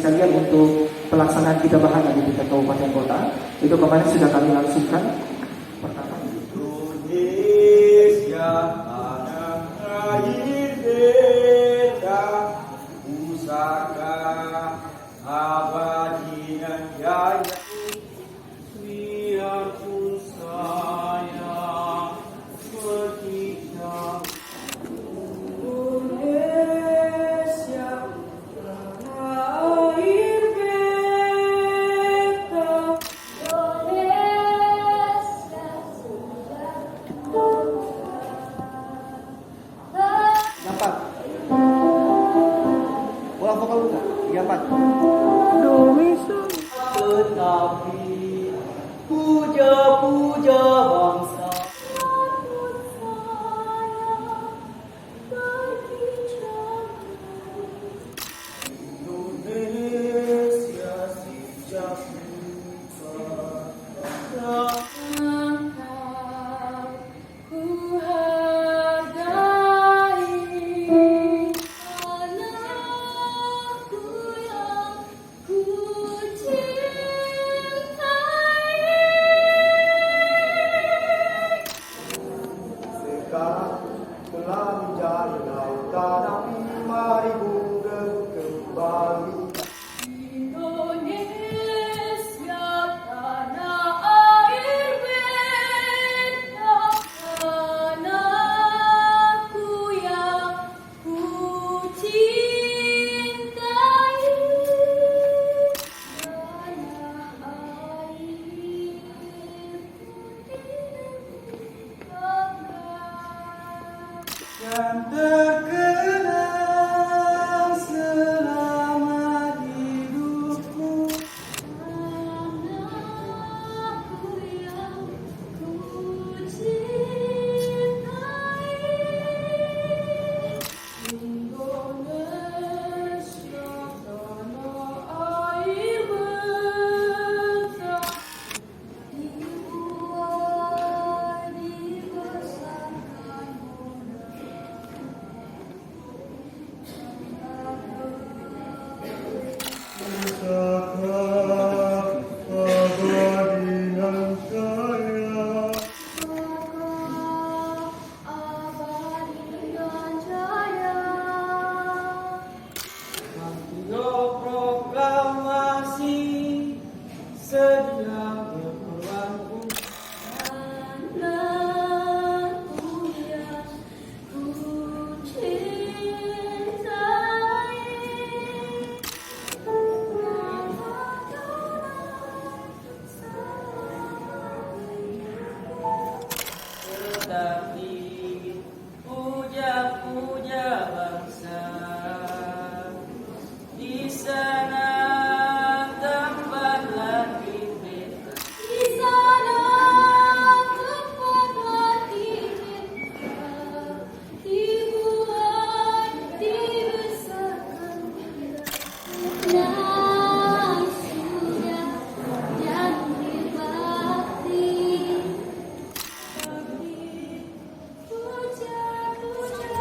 sekalian untuk pelaksanaan 3 bahagian di tingkat kabupaten kota. Itu kemarin sudah kami langsungkan. Pertama, Indonesia tanah air beta, pusaka abadi dan jaya. Biarpun saya bertiga, Indonesia tanah air beta, dapat. Ulang vokal dulu. 4. tetapi puja-puja bangsa. Indonesia sejak telah menjadi lautan 5.000 kembali. Indonesia tanah air beta, tanahku yang ku cintai, tanah air Dan terkenang selama hidupku. tanahku yang ku cintai, Indonesia tanah air beta, dibuat dibesarkan Pusaka abadi dan jaya. abadi dan jaya. Manggilo proklamasi sedia berlaku. Tanahku yang ku cintai, Tetapi puja-puja bangsa di sana tempat lagi beta. di sana tempat hati kita dibuat dibesarkan nasinya dan berbakti. Puja-puja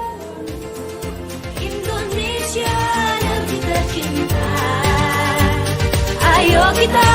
Indonesia negeri tercinta, ayo kita